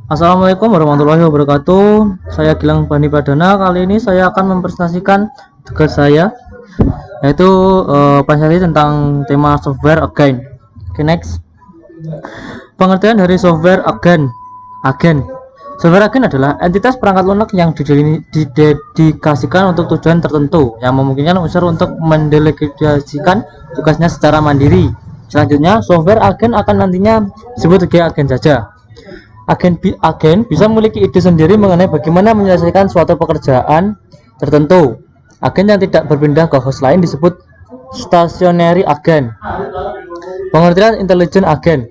Assalamualaikum warahmatullahi wabarakatuh. Saya Gilang Bani Padana. Kali ini saya akan mempresentasikan tugas saya, yaitu presentasi tentang tema software agen. Oke, next. Pengertian dari software agen. Software agen adalah entitas perangkat lunak yang didedikasikan untuk tujuan tertentu yang memungkinkan user untuk mendelegasikan tugasnya secara mandiri. Selanjutnya, software agen akan nantinya disebut sebagai agen saja. Agen bisa memiliki ide sendiri mengenai bagaimana menyelesaikan suatu pekerjaan tertentu. Agen yang tidak berpindah ke host lain disebut stationary agen. Pengertian intelijen agen.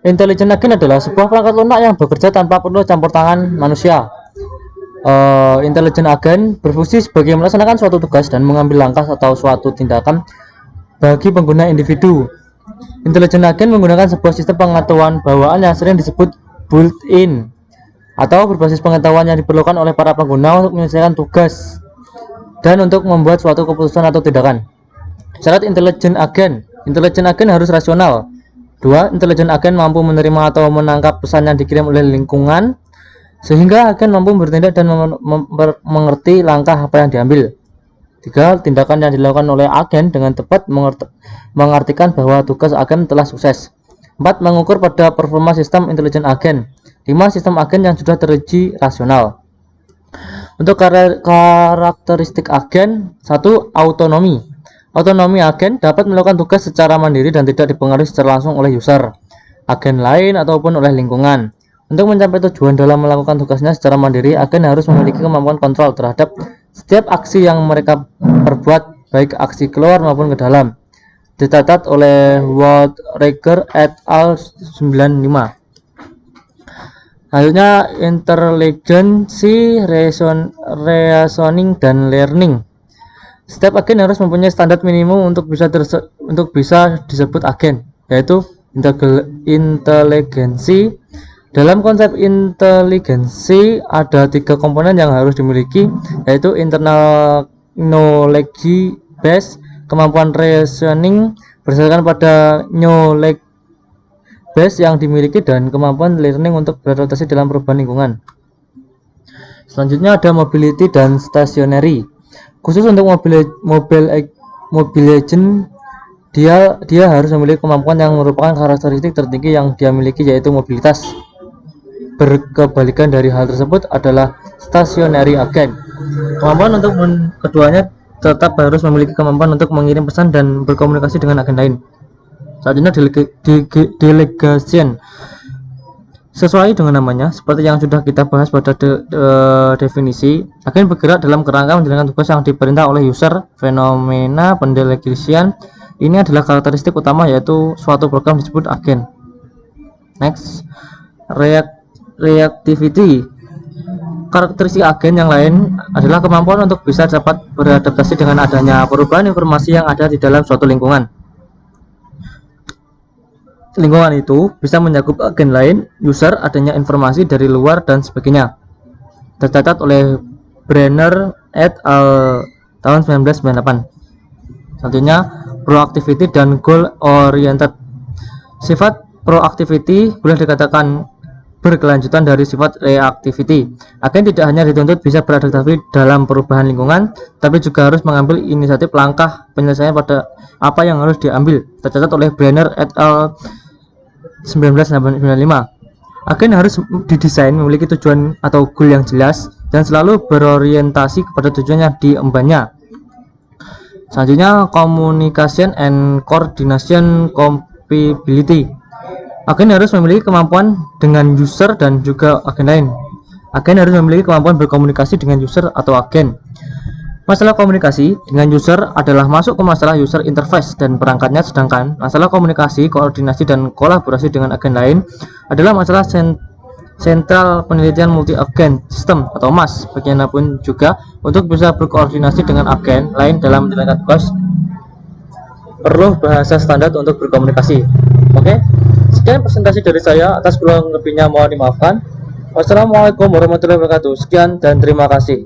Intelijen agen adalah sebuah perangkat lunak yang bekerja tanpa perlu campur tangan manusia. Intelijen agen berfungsi sebagai melaksanakan suatu tugas dan mengambil langkah atau suatu tindakan bagi pengguna individu. Intelijen agen menggunakan sebuah sistem pengetahuan bawaan yang sering disebut built-in atau berbasis pengetahuan yang diperlukan oleh para pengguna untuk menyelesaikan tugas dan untuk membuat suatu keputusan atau tindakan. Syarat intelijen agen harus rasional. 2. Intelijen agen mampu menerima atau menangkap pesan yang dikirim oleh lingkungan sehingga agen mampu bertindak dan mengerti langkah apa yang diambil. 3. Tindakan yang dilakukan oleh agen dengan tepat mengartikan bahwa tugas agen telah sukses. 4. Mengukur pada performa sistem intelijen agen. 5. Sistem agen yang sudah teruji rasional. Untuk karakteristik agen. 1. Autonomi. Autonomi agen dapat melakukan tugas secara mandiri dan tidak dipengaruhi secara langsung oleh user, agen lain, ataupun oleh lingkungan. Untuk mencapai tujuan dalam melakukan tugasnya secara mandiri, agen harus memiliki kemampuan kontrol terhadap setiap aksi yang mereka perbuat, baik aksi keluar maupun ke dalam. Dicatat oleh Woodreger et al. 95. Selanjutnya, intelligency, reasoning, dan learning. Setiap agen harus mempunyai standar minimum untuk bisa disebut agen, yaitu inteligensi. Dalam konsep inteligensi ada 3 komponen yang harus dimiliki, yaitu internal knowledge base, kemampuan reasoning berdasarkan pada knowledge base yang dimiliki, dan kemampuan learning untuk beradaptasi dalam perubahan lingkungan. Selanjutnya ada mobility dan stationary. Khusus untuk Mobile Legend, dia harus memiliki kemampuan yang merupakan karakteristik tertinggi yang dia miliki, yaitu mobilitas. Berkebalikan dari hal tersebut adalah stationary agen. Kemampuan untuk keduanya tetap harus memiliki kemampuan untuk mengirim pesan dan berkomunikasi dengan agen lain. Selanjutnya delegation. Sesuai dengan namanya, seperti yang sudah kita bahas pada definisi, agen bergerak dalam kerangka menjalankan tugas yang diperintah oleh user. Fenomena pendelegasian ini adalah karakteristik utama, yaitu suatu program disebut agen. Next, reactivity. Karakteristik agen yang lain adalah kemampuan untuk bisa dapat beradaptasi dengan adanya perubahan informasi yang ada di dalam suatu lingkungan. Lingkungan itu bisa mencakup agen lain, user, adanya informasi dari luar, dan sebagainya. Tercatat oleh Brenner et al. Tahun 1998. Selanjutnya, proactivity dan goal oriented. Sifat proactivity boleh dikatakan berkelanjutan dari sifat reactivity. Agen tidak hanya dituntut bisa beradaptasi dalam perubahan lingkungan, tapi juga harus mengambil inisiatif langkah penyelesaian pada apa yang harus diambil. Tercatat oleh Brenner et al. 1995. Agen harus didesain memiliki tujuan atau goal yang jelas dan selalu berorientasi kepada tujuan yang diembannya. Selanjutnya, communication and coordination compatibility. Agen harus memiliki kemampuan dengan user dan juga agen lain. Agen harus memiliki kemampuan berkomunikasi dengan user atau agen. Masalah komunikasi dengan user adalah masuk ke masalah user interface dan perangkatnya, sedangkan masalah komunikasi, koordinasi, dan kolaborasi dengan agen lain adalah masalah sentral penelitian multi-agen system atau MAS. Bagaimanapun juga, untuk bisa berkoordinasi dengan agen lain dalam menjalankan tugas, perlu bahasa standar untuk berkomunikasi. Oke, sekian presentasi dari saya. Atas kurang lebihnya mohon dimaafkan. Wassalamualaikum warahmatullahi wabarakatuh. Sekian dan terima kasih.